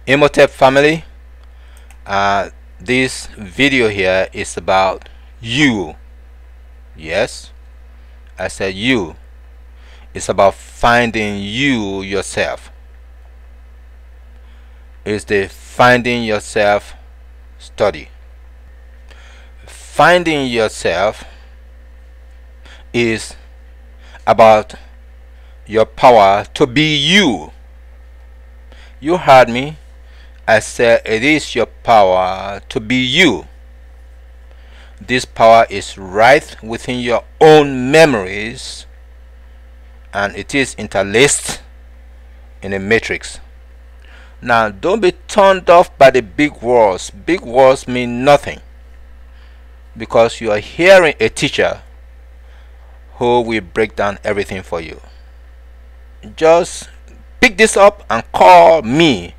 Imhotep family, this video here is about you. Yes, I said you. It's about finding you yourself. It's the finding yourself study. Finding yourself is about your power to be you. You heard me. I said it is your power to be you. This power is right within your own memories, and it is interlaced in a matrix. Now, don't be turned off by the big words. Big words mean nothing, because you are hearing a teacher who will break down everything for you. Just pick this up and call me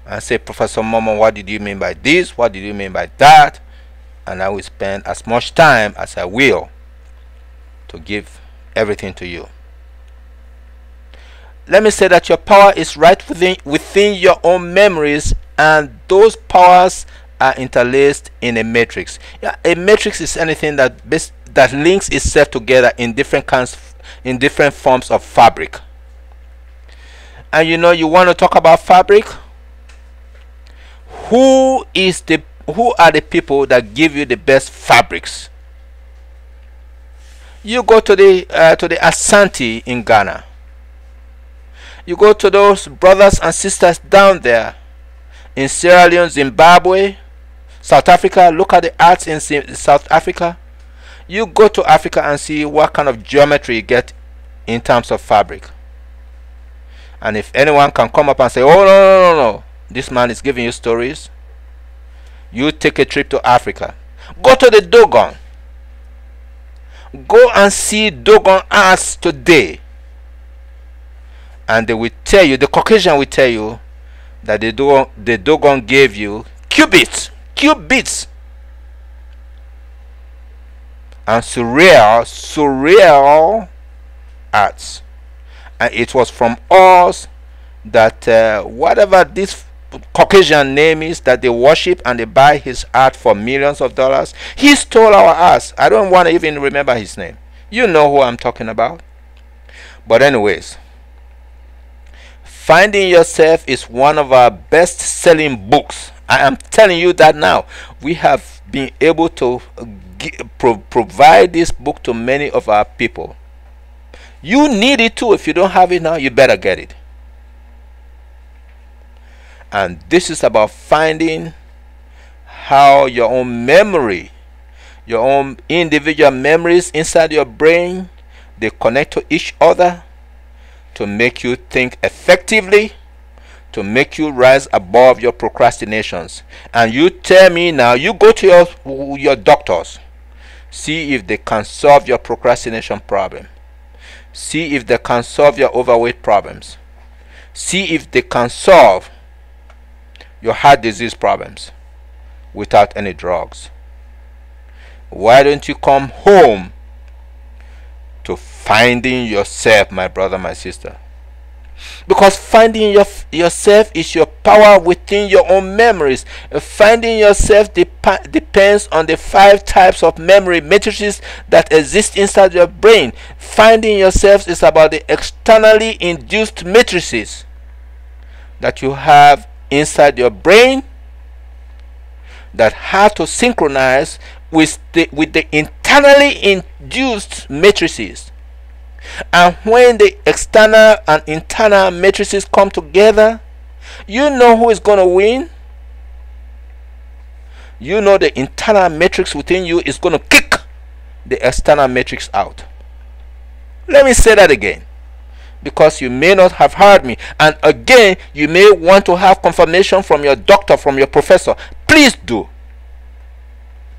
and say, Professor Momo, what did you mean by this? What did you mean by that? And I will spend as much time as I will to give everything to you. Let me say that your power is right within your own memories, and those powers are interlaced in a matrix. Yeah, a matrix is anything that links itself together in different forms of fabric. And you know, you want to talk about fabric? Who are the people that give you the best fabrics? You go to the Asante in Ghana. You go to those brothers and sisters down there in Sierra Leone, Zimbabwe, South Africa. Look at the arts in South Africa. You go to Africa and see what kind of geometry you get in terms of fabric. And if anyone can come up and say, oh, no, this man is giving you stories, you take a trip to Africa. Go to the Dogon. Go and see Dogon arts today. And they will tell you, the Caucasian will tell you, that the Dogon gave you qubits, and surreal arts. And it was from us that whatever this Caucasian name is that they worship and they buy his art for millions of dollars, he stole our arts. I don't want to even remember his name. You know who I'm talking about. But anyways, Finding Yourself is one of our best-selling books. I am telling you that now. We have been able to provide this book to many of our people. You need it too. If you don't have it now, you better get it. And this is about finding how your own memory, your own individual memories inside your brain, they connect to each other to make you think effectively, to make you rise above your procrastinations. And you tell me now, you go to your doctors, see if they can solve your procrastination problem. See if they can solve your overweight problems. See if they can solve your heart disease problems without any drugs. Why don't you come home to finding yourself, my brother, my sister? Because finding yourself is your power within your own memories. Finding yourself depends on the 5 types of memory matrices that exist inside your brain. Finding yourself is about the externally induced matrices that you have inside your brain that have to synchronize with the internally induced matrices. And when the external and internal matrices come together, you know who is going to win. You know the internal matrix within you is going to kick the external matrix out. Let me say that again, because you may not have heard me. And again, you may want to have confirmation from your doctor, from your professor. Please do.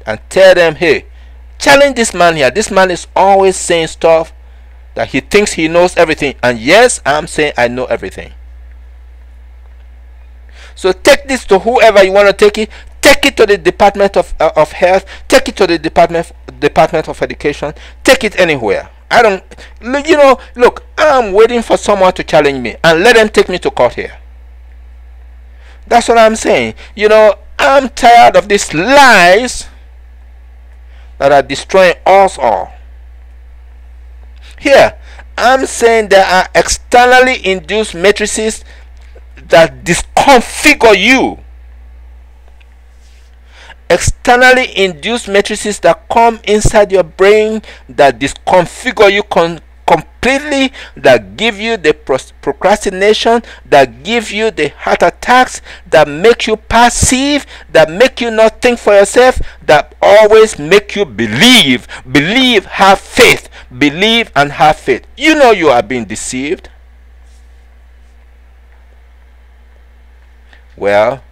And tell them, hey, challenge this man here. This man is always saying stuff that he thinks he knows everything. And yes, I'm saying I know everything. So take this to whoever you want to take it. Take it to the Department of Health. Take it to the Department of Education. Take it anywhere. I don't, you know, look, I'm waiting for someone to challenge me, and let them take me to court here. That's what I'm saying. You know, I'm tired of these lies that are destroying us all. Here, I'm saying there are externally induced matrices that disconfigure you. Externally induced matrices that come inside your brain that disconfigure you completely, that give you the procrastination, that give you the heart attacks, that make you passive, that make you not think for yourself, that always make you believe, have faith, believe and have faith. You know you are being deceived. Well,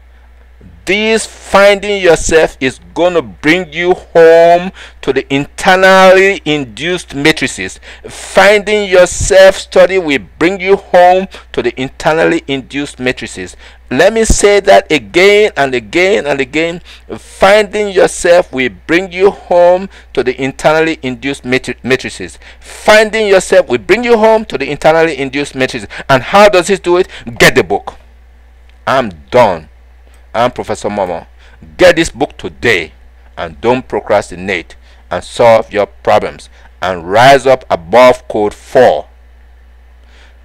this finding yourself is going to bring you home to the internally induced matrices. Finding yourself study will bring you home to the internally induced matrices. Let me say that again and again and again. Finding yourself will bring you home to the internally induced matrices. Finding yourself will bring you home to the internally induced matrices. And how does it do it? Get the book. I'm done. I'm Professor Momo. Get this book today and don't procrastinate, and solve your problems and rise up above code 4.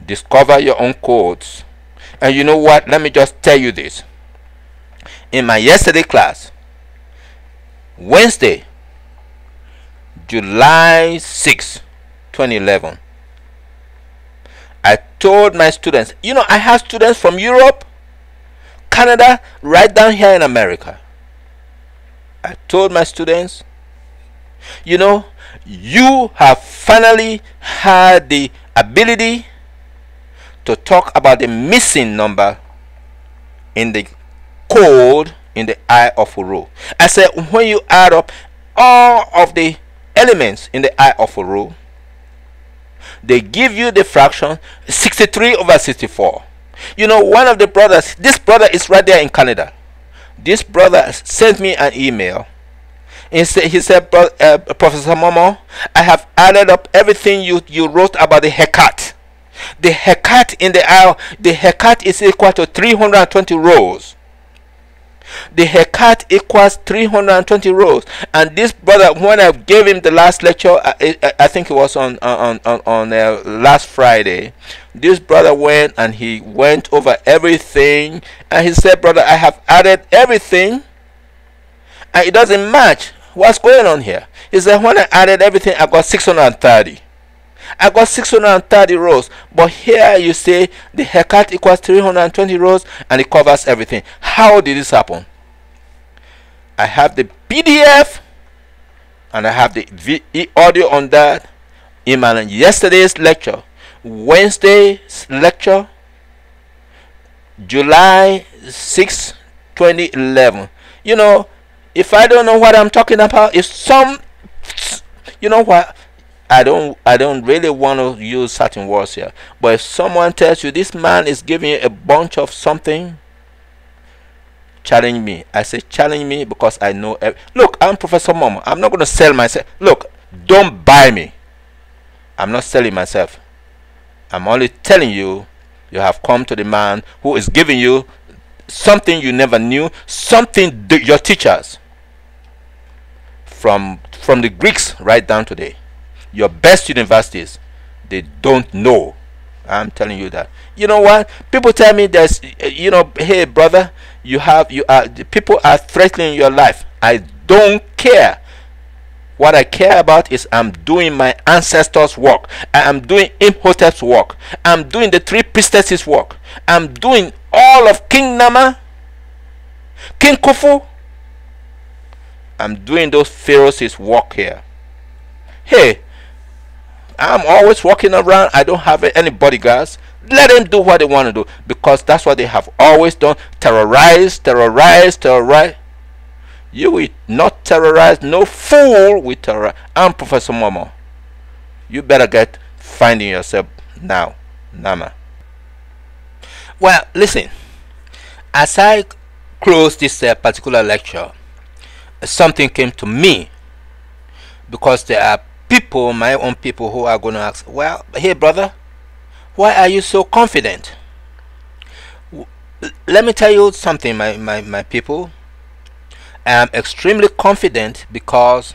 Discover your own codes. And you know what? Let me just tell you this. In my yesterday class, Wednesday, July 6, 2011, I told my students, you know, I have students from Europe, Canada, right down here in America. I told my students, you know, you have finally had the ability to talk about the missing number in the code in the eye of a row. I said, when you add up all of the elements in the eye of a row, they give you the fraction 63 over 64. You know, one of the brothers, this brother is right there in Canada. This brother sent me an email. He said, Professor Momo, I have added up everything you wrote about the haircut. The haircut in the aisle, the haircut is equal to 320 rows. The haircut equals 320 rows. And this brother, when I gave him the last lecture, I think it was on last Friday, this brother went and he went over everything, and he said, brother, I have added everything and it doesn't match. What's going on here? He said, when I added everything, I got 630. I got 630 rows, but here you say the haircut equals 320 rows and it covers everything. How did this happen? I have the PDF and I have the audio on that in my yesterday's lecture, Wednesday's lecture, July 6, 2011. You know, if I don't know what I'm talking about, if some, you know what, I don't really want to use certain words here, but if someone tells you this man is giving you a bunch of something, challenge me. I say challenge me because I know. Look, I'm Professor Momo. I'm not going to sell myself. Look, don't buy me. I'm not selling myself. I'm only telling you, you have come to the man who is giving you something you never knew, something your teachers from the Greeks right down today, your best universities, they don't know. I'm telling you that. You know what? People tell me there's, you know, hey brother, people are threatening your life. I don't care. What I care about is I'm doing my ancestors' work. I am doing Imhotep's work. I'm doing the 3 priestesses' work. I'm doing all of King Nama, King Khufu. I'm doing those pharaohs' work here. Hey, I'm always walking around. I don't have any bodyguards. Let them do what they want to do, because that's what they have always done. Terrorize. You will not terrorize. No fool will terrorize. I'm Professor Momo. You better get finding yourself now. Nama. Well, listen. As I close this particular lecture, something came to me, because there are people, my own people, who are going to ask, well, hey brother, why are you so confident? Let me tell you something, my people. I am extremely confident because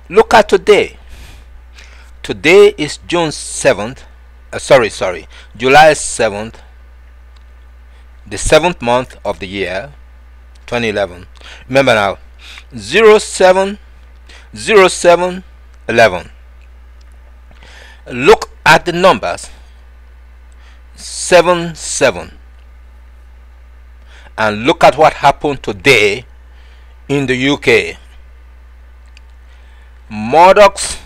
look at today. Today is June 7th. July 7th, the 7th month of the year 2011. Remember now, 070711. Look at the numbers 77, and look at what happened today in the UK. Murdoch's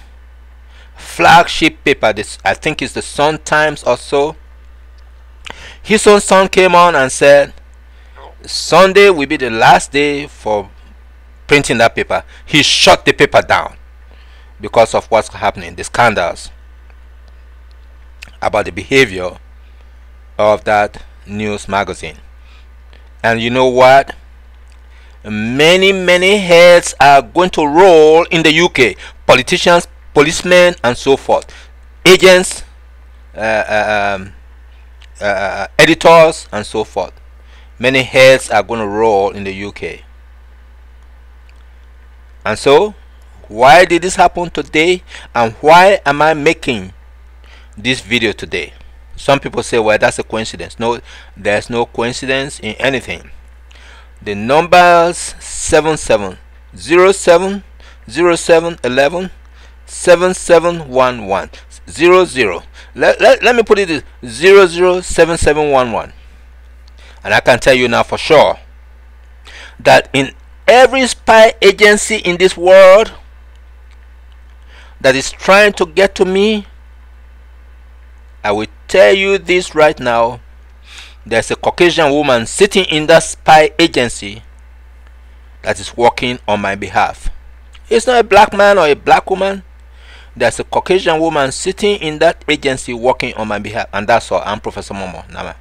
flagship paper, this I think is the Sun Times or so, his own son came on and said Sunday will be the last day for printing that paper. He shut the paper down because of what's happening, the scandals about the behavior of that news magazine. And you know what? Many heads are going to roll in the UK. Politicians, policemen, and so forth. Agents, editors, and so forth. Many heads are going to roll in the UK. And so, why did this happen today? And why am I making this video today? Some people say, well, that's a coincidence. No, there's no coincidence in anything. The numbers 77070711 7711 00. Let me put it 007711. And I can tell you now for sure that in every spy agency in this world that is trying to get to me, I will tell you this right now, there's a Caucasian woman sitting in that spy agency that is working on my behalf. It's not a black man or a black woman. There's a Caucasian woman sitting in that agency working on my behalf. And that's all. I'm Professor Momo Nama.